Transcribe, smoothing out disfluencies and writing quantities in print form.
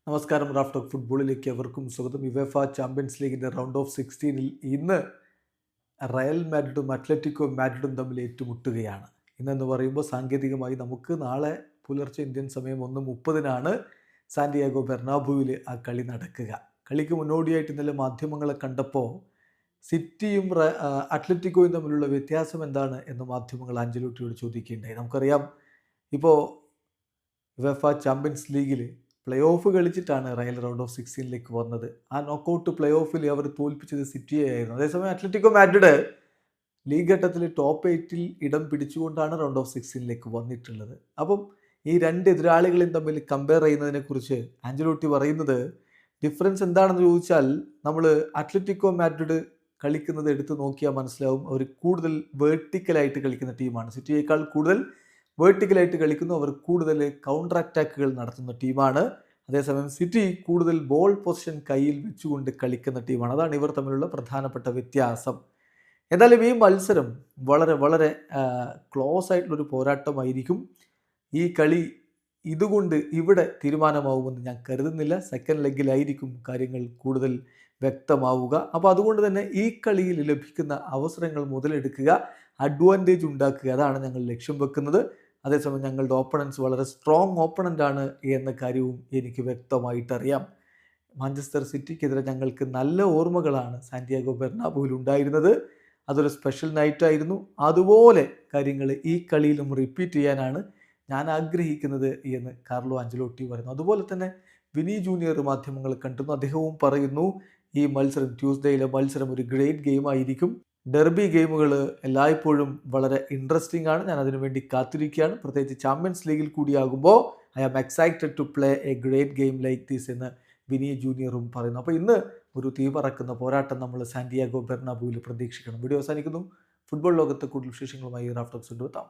നമസ്കാരം. Raf talk ഫുട്ബോളിലേക്ക് അവർക്കും സ്വാഗതം. യുവേഫ ചാമ്പ്യൻസ് ലീഗിൻ്റെ റൗണ്ട് ഓഫ് 16 ഇന്ന് റയൽ മാഡ്രിഡും അത്ലറ്റിക്കോ മാഡ്രിഡും തമ്മിൽ ഏറ്റുമുട്ടുകയാണ്. ഇന്നെന്ന് പറയുമ്പോൾ സാങ്കേതികമായി നമുക്ക് നാളെ പുലർച്ചെ ഇന്ത്യൻ സമയം 1:30 സാന്റിയാഗോ ബെർണാബുവിൽ ആ കളി നടക്കുക. കളിക്ക് മുന്നോടിയായിട്ട് ഇന്നലെ മാധ്യമങ്ങളെ കണ്ടപ്പോൾ സിറ്റിയും അത്ലറ്റിക്കോയും തമ്മിലുള്ള വ്യത്യാസം എന്താണ് എന്ന് മാധ്യമങ്ങൾ ആഞ്ചലോട്ടിയോട് ചോദിക്കുകയുണ്ടായി. നമുക്കറിയാം, ഇപ്പോൾ യുവേഫ ചാമ്പ്യൻസ് ലീഗിൽ പ്ലേ ഓഫ് കളിച്ചിട്ടാണ് റയൽ റൗണ്ട് ഓഫ് 16 വന്നത്. ആ നോക്കൗട്ട് പ്ലേ ഓഫിൽ അവർ തോൽപ്പിച്ചത് സിറ്റിയെ ആയിരുന്നു. അതേസമയം അത്ലറ്റിക്കോ മാഡ്രിഡ് ലീഗ് ഘട്ടത്തിൽ ടോപ്പ് 8 ഇടം പിടിച്ചുകൊണ്ടാണ് റൗണ്ട് ഓഫ് 16 വന്നിട്ടുള്ളത്. അപ്പം ഈ രണ്ട് എതിരാളികളെയും തമ്മിൽ കമ്പയർ ചെയ്യുന്നതിനെക്കുറിച്ച് ആഞ്ചലോട്ടി പറയുന്നത്, ഡിഫറൻസ് എന്താണെന്ന് ചോദിച്ചാൽ നമ്മൾ അത്ലറ്റിക്കോ മാഡ്രിഡ് കളിക്കുന്നത് എടുത്ത് നോക്കിയാൽ മനസ്സിലാവും. അവർ കൂടുതൽ വേർട്ടിക്കലായിട്ട് കളിക്കുന്ന ടീമാണ്. സിറ്റിയേക്കാൾ കൂടുതൽ വേർട്ടിക്കലായിട്ട് കളിക്കുന്നു. അവർ കൂടുതൽ കൗണ്ടർ അറ്റാക്കുകൾ നടത്തുന്ന ടീമാണ്. അതേസമയം സിറ്റി കൂടുതൽ ബോൾ പൊസിഷൻ കയ്യിൽ വെച്ചുകൊണ്ട് കളിക്കുന്ന ടീമാണ്. അതാണ് ഇവർ തമ്മിലുള്ള പ്രധാനപ്പെട്ട വ്യത്യാസം. എന്തായാലും ഈ മത്സരം വളരെ വളരെ ക്ലോസ് ആയിട്ടുള്ളൊരു പോരാട്ടമായിരിക്കും. ഈ കളി ഇതുകൊണ്ട് ഇവിടെ തീരുമാനമാവുമെന്ന് ഞാൻ കരുതുന്നില്ല. സെക്കൻഡ് ലെഗിലായിരിക്കും കാര്യങ്ങൾ കൂടുതൽ വ്യക്തമാവുക. അപ്പോൾ അതുകൊണ്ട് തന്നെ ഈ കളിയിൽ ലഭിക്കുന്ന അവസരങ്ങൾ മുതലെടുക്കുക, അഡ്വാൻറ്റേജ് ഉണ്ടാക്കുക, അതാണ് ഞങ്ങൾ ലക്ഷ്യം വെക്കുന്നത്. അതേസമയം ഞങ്ങളുടെ ഓപ്പണൻസ് വളരെ സ്ട്രോങ് ഓപ്പണൻ്റ് ആണ് എന്ന കാര്യവും എനിക്ക് വ്യക്തമായിട്ടറിയാം. മാഞ്ചസ്റ്റർ സിറ്റിക്കെതിരെ ഞങ്ങൾക്ക് നല്ല ഓർമ്മകളാണ് സാന്റിയാഗോ ബെർണാബുവിൽ ഉണ്ടായിരുന്നത്. അതൊരു സ്പെഷ്യൽ നൈറ്റായിരുന്നു. അതുപോലെ കാര്യങ്ങൾ ഈ കളിയിലും റിപ്പീറ്റ് ചെയ്യാനാണ് ഞാൻ ആഗ്രഹിക്കുന്നത് എന്ന് കാർലോ ആഞ്ചലോട്ടി പറയുന്നു. അതുപോലെ തന്നെ വിനി ജൂനിയർ മാധ്യമങ്ങൾ കണ്ടുന്നു. അദ്ദേഹവും പറയുന്നു, ഈ മത്സരം, ട്യൂസ്ഡേയിലെ മത്സരം ഒരു ഗ്രേറ്റ് ഗെയിം ആയിരിക്കും. ഡെർബി ഗെയിമുകൾ എല്ലായ്പ്പോഴും വളരെ ഇൻട്രസ്റ്റിംഗ് ആണ്. ഞാൻ അതിനുവേണ്ടി കാത്തിരിക്കുകയാണ്. പ്രത്യേകിച്ച് ചാമ്പ്യൻസ് ലീഗിൽ കൂടിയാകുമ്പോൾ I am excited to play a great game like this എന്ന് വിനി ജൂനിയറും പറയുന്നു. അപ്പോൾ ഇന്ന് ഒരു തീ പറക്കുന്ന പോരാട്ടം നമ്മൾ സാന്റിയാഗോ ബെർണാബുവിൽ പ്രതീക്ഷിക്കണം. വീഡിയോ അവസാനിക്കുന്നു. ഫുട്ബോൾ ലോകത്തെ കൂടുതൽ വിശേഷങ്ങളുമായി റാഫ് ടോക്സ് കൊണ്ടുവെത്താം.